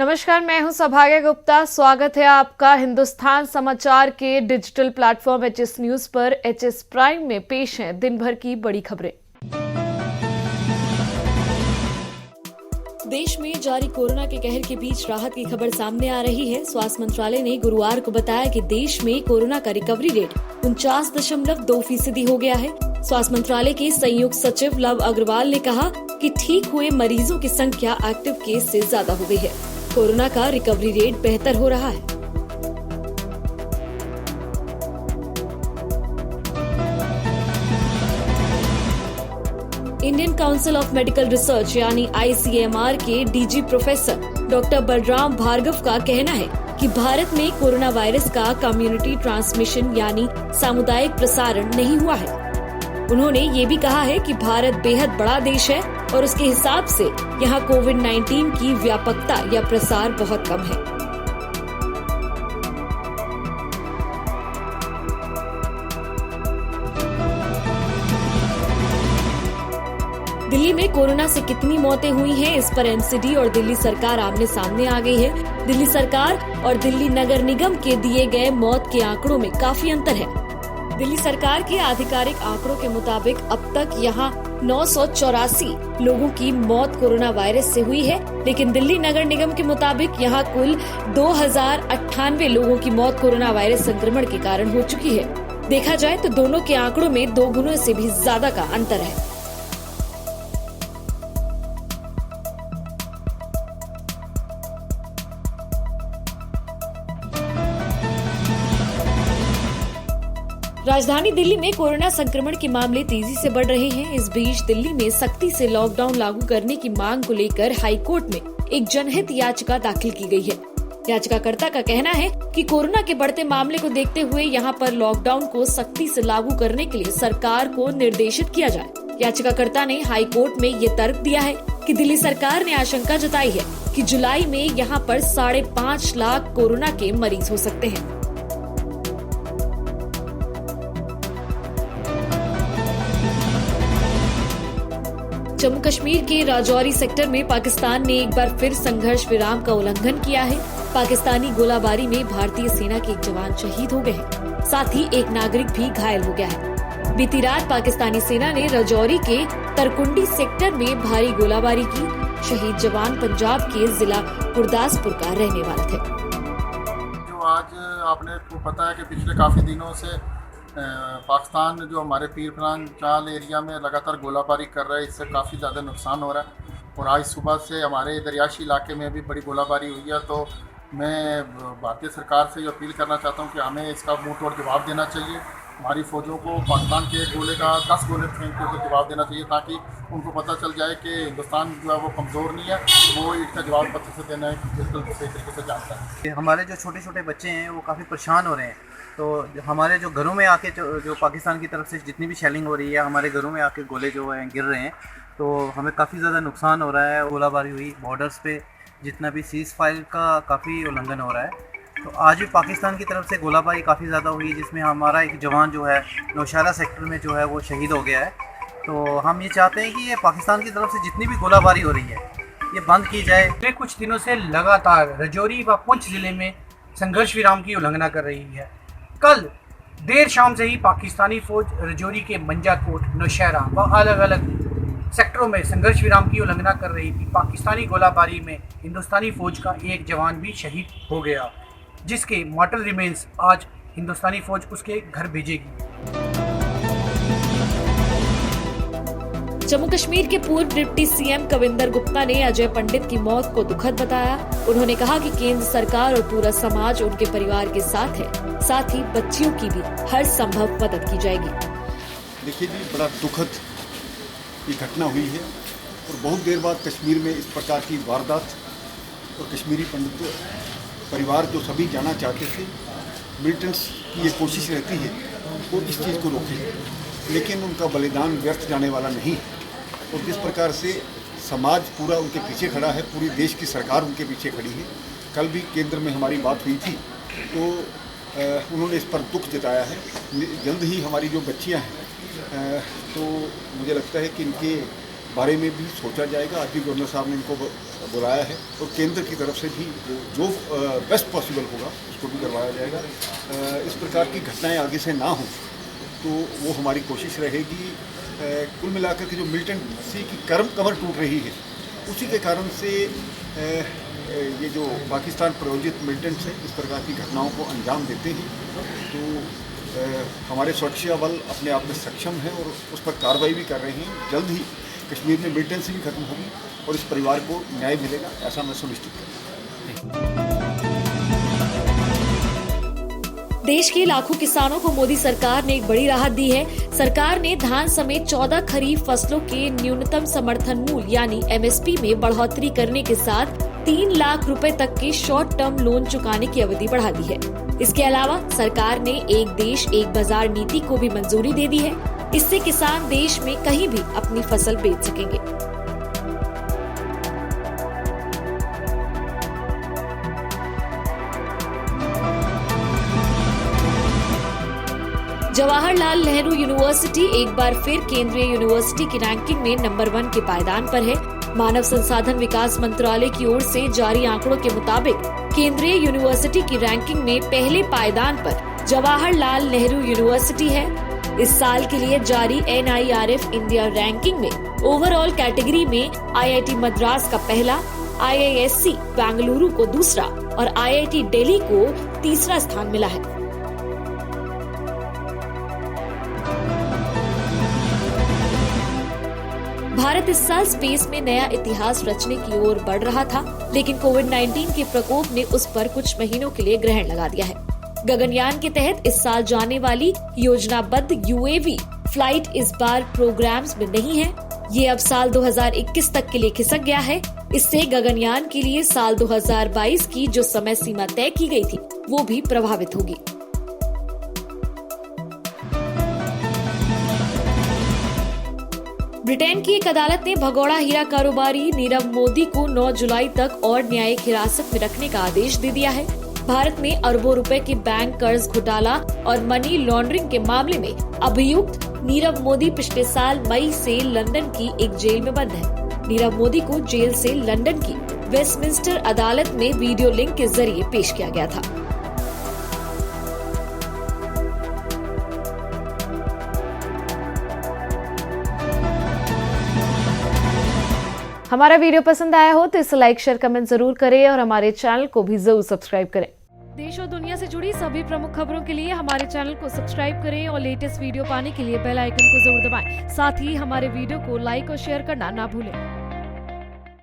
नमस्कार, मैं हूं सौभाग्य गुप्ता। स्वागत है आपका हिंदुस्तान समाचार के डिजिटल प्लेटफॉर्म एचएस न्यूज पर। एचएस प्राइम में पेश हैं दिन भर की बड़ी खबरें। देश में जारी कोरोना के कहर के बीच राहत की खबर सामने आ रही है। स्वास्थ्य मंत्रालय ने गुरुवार को बताया कि देश में कोरोना का रिकवरी रेट 49.2% हो गया है। स्वास्थ्य मंत्रालय के संयुक्त सचिव लव अग्रवाल ने कहा कि ठीक हुए मरीजों की संख्या एक्टिव केस से ज्यादा हो गई है। कोरोना का रिकवरी रेट बेहतर हो रहा है। Indian council of medical research यानी ICMR के DG professor doctor Balram Bhargava का कहना है कि भारत में कोरोना वायरस का कम्युनिटी ट्रांसमिशन यानी सामुदायिक प्रसारण नहीं हुआ है। उन्होंने ये भी कहा है कि भारत बेहद बड़ा देश है और उसके हिसाब से यहाँ कोविड-19 की व्यापकता या प्रसार बहुत कम है। दिल्ली में कोरोना से कितनी मौतें हुई हैं, इस पर एनसीडी और दिल्ली सरकार आमने सामने आ गई है। दिल्ली सरकार और दिल्ली नगर निगम के दिए गए मौत के आंकड़ों में काफी अंतर है। दिल्ली सरकार के आधिकारिक आंकड़ों के मुताबिक अब तक यहाँ 984 लोगों की मौत कोरोना वायरस से हुई है, लेकिन दिल्ली नगर निगम के मुताबिक यहाँ कुल 2098 लोगों की मौत कोरोना वायरस संक्रमण के कारण हो चुकी है। देखा जाए तो दोनों के आंकड़ों में 2 गुना से भी ज्यादा का अंतर है। राजधानी दिल्ली में कोरोना संक्रमण के मामले तेजी से बढ़ रहे हैं। इस बीच दिल्ली में सख्ती से लॉकडाउन लागू करने की मांग को लेकर हाई कोर्ट में एक जनहित याचिका दाखिल की गई है। याचिकाकर्ता का कहना है कि कोरोना के बढ़ते मामले को देखते हुए यहाँ पर लॉकडाउन को सख्ती से लागू करने के लिए सरकार को निर्देशित किया जाए। याचिकाकर्ता ने हाई कोर्ट में ये तर्क दिया है कि दिल्ली सरकार ने आशंका जताई है कि जुलाई में यहाँ पर 5.5 लाख कोरोना के मरीज हो सकते हैं। जम्मू कश्मीर के राजौरी सेक्टर में पाकिस्तान ने एक बार फिर संघर्ष विराम का उल्लंघन किया है। पाकिस्तानी गोलाबारी में भारतीय सेना के एक जवान शहीद हो गए हैं, साथ ही एक नागरिक भी घायल हो गया है। बीती रात पाकिस्तानी सेना ने राजौरी के तरकुंडी सेक्टर में भारी गोलाबारी की। शहीद जवान पंजाब के जिला गुरदासपुर का रहने वाला थे। जो आज आपने को पता है कि पिछले काफ़ी दिनों से पाकिस्तान जो हमारे पीर परान चाल एरिया में लगातार गोलाबारी कर रहा है, इससे काफ़ी ज़्यादा नुकसान हो रहा है। और आज सुबह से हमारे दरियाशी इलाके में भी बड़ी गोलाबारी हुई है। तो मैं भारतीय सरकार से ये अपील करना चाहता हूँ कि हमें इसका मुंह तोड़ जवाब देना चाहिए। हमारी फ़ौजों को पाकिस्तान के गोले का 10 गोले फेंक के जवाब देना चाहिए, ताकि उनको पता चल जाए कि हिंदुस्तान जो है वो कमज़ोर नहीं है, वो इसका जवाब पत्र से देना बिल्कुल सही तरीके से जानता है। हमारे जो छोटे छोटे बच्चे हैं वो काफ़ी परेशान हो रहे हैं। तो हमारे जो घरों में आके जो पाकिस्तान की तरफ से जितनी भी शेलिंग हो रही है, हमारे घरों में आके गोले जो हैं गिर रहे हैं, तो हमें काफ़ी ज़्यादा नुकसान हो रहा है। गोलाबारी हुई, बॉर्डर्स पे जितना भी सीज़ फायर का काफ़ी उल्लंघन हो रहा है। तो आज भी पाकिस्तान की तरफ से गोलाबारी काफ़ी ज़्यादा हुई, जिसमें हमारा एक जवान जो है नौशहरा सेक्टर में जो है वो शहीद हो गया है। तो हम ये चाहते हैं कि ये पाकिस्तान की तरफ से जितनी भी गोलाबारी हो रही है ये बंद की जाए। पिछले कुछ दिनों से लगातार राजौरी व पुंछ जिले में संघर्ष विराम की उल्लंघना कर रही है। कल देर शाम से ही पाकिस्तानी फौज राजौरी के मंजाकोट, नौशहरा व अलग अलग सेक्टरों में संघर्ष विराम की उल्लंघना कर रही थी। पाकिस्तानी गोलाबारी में हिंदुस्तानी फौज का एक जवान भी शहीद हो गया, जिसके मॉर्टल रिमेन्स आज हिंदुस्तानी फौज उसके घर भेजेगी। जम्मू कश्मीर के पूर्व डिप्टी सीएम कविंदर गुप्ता ने अजय पंडित की मौत को दुखद बताया। उन्होंने कहा कि केंद्र सरकार और पूरा समाज उनके परिवार के साथ है, साथ ही बच्चियों की भी हर संभव मदद की जाएगी। देखिए जी, बड़ा दुखद ये घटना हुई है और बहुत देर बाद कश्मीर में इस प्रकार की वारदात, और कश्मीरी पंडित परिवार जो सभी जाना चाहते थे, मिलिटेंट्स की ये कोशिश रहती है वो इस चीज़ को रोके, लेकिन उनका बलिदान व्यर्थ जाने वाला नहीं। और जिस प्रकार से समाज पूरा उनके पीछे खड़ा है, पूरी देश की सरकार उनके पीछे खड़ी है। कल भी केंद्र में हमारी बात हुई थी तो उन्होंने इस पर दुख जताया है। जल्द ही हमारी जो बच्चियां हैं तो मुझे लगता है कि इनके बारे में भी सोचा जाएगा। आज भी गवर्नर साहब ने इनको बुलाया है और केंद्र की तरफ से भी जो बेस्ट पॉसिबल होगा उसको भी करवाया जाएगा। इस प्रकार की घटनाएं आगे से ना हों तो वो हमारी कोशिश रहेगी। कुल मिलाकर के जो मिलिटेंसी की कमर टूट रही है उसी के कारण से ये जो पाकिस्तान प्रायोजित मिलिटेंट्स हैं इस प्रकार की घटनाओं को अंजाम देते हैं। तो हमारे सुरक्षा बल अपने आप में सक्षम हैं और उस पर कार्रवाई भी कर रहे हैं। जल्द ही कश्मीर में मिलिटेंसी भी खत्म होगी और इस परिवार को न्याय मिलेगा, ऐसा मैं सुनिश्चित करूँगा। देश के लाखों किसानों को मोदी सरकार ने एक बड़ी राहत दी है। सरकार ने धान समेत 14 खरीफ फसलों के न्यूनतम समर्थन मूल्य यानी MSP में बढ़ोतरी करने के साथ 3 लाख रुपए तक के शॉर्ट टर्म लोन चुकाने की अवधि बढ़ा दी है। इसके अलावा सरकार ने एक देश एक बाजार नीति को भी मंजूरी दे दी है। इससे किसान देश में कहीं भी अपनी फसल बेच सकेंगे। जवाहरलाल नेहरू यूनिवर्सिटी एक बार फिर केंद्रीय यूनिवर्सिटी की रैंकिंग में नंबर 1 के पायदान पर है। मानव संसाधन विकास मंत्रालय की ओर से जारी आंकड़ों के मुताबिक केंद्रीय यूनिवर्सिटी की रैंकिंग में पहले पायदान पर जवाहरलाल नेहरू यूनिवर्सिटी है। इस साल के लिए जारी NIRF इंडिया रैंकिंग में ओवरऑल कैटेगरी में IIT मद्रास का पहला, IISc बेंगलुरु को दूसरा और IIT दिल्ली को तीसरा स्थान मिला है। भारत इस साल स्पेस में नया इतिहास रचने की ओर बढ़ रहा था, लेकिन कोविड-19 के प्रकोप ने उस पर कुछ महीनों के लिए ग्रहण लगा दिया है। गगनयान के तहत इस साल जाने वाली योजनाबद्ध UAV फ्लाइट इस बार प्रोग्राम्स में नहीं है। ये अब साल 2021 तक के लिए खिसक गया है। इससे गगनयान के लिए साल 2022 की जो समय सीमा तय की गई थी वो भी प्रभावित होगी। ब्रिटेन की एक अदालत ने भगोड़ा हीरा कारोबारी नीरव मोदी को 9 जुलाई तक और न्यायिक हिरासत में रखने का आदेश दे दिया है। भारत में अरबों रुपए के बैंक कर्ज घोटाला और मनी लॉन्ड्रिंग के मामले में अभियुक्त नीरव मोदी पिछले साल मई से लंदन की एक जेल में बंद है। नीरव मोदी को जेल से लंदन की वेस्टमिंस्टर अदालत में वीडियो लिंक के जरिए पेश किया गया था। हमारा वीडियो पसंद आया हो तो इसे लाइक शेयर कमेंट जरूर करें और हमारे चैनल को भी जरूर सब्सक्राइब करें। देश और दुनिया से जुड़ी सभी प्रमुख खबरों के लिए हमारे चैनल को सब्सक्राइब करें और लेटेस्ट वीडियो पाने के लिए बेल आइकन को जरूर दबाएं। साथ ही हमारे वीडियो को लाइक और शेयर करना ना भूलें।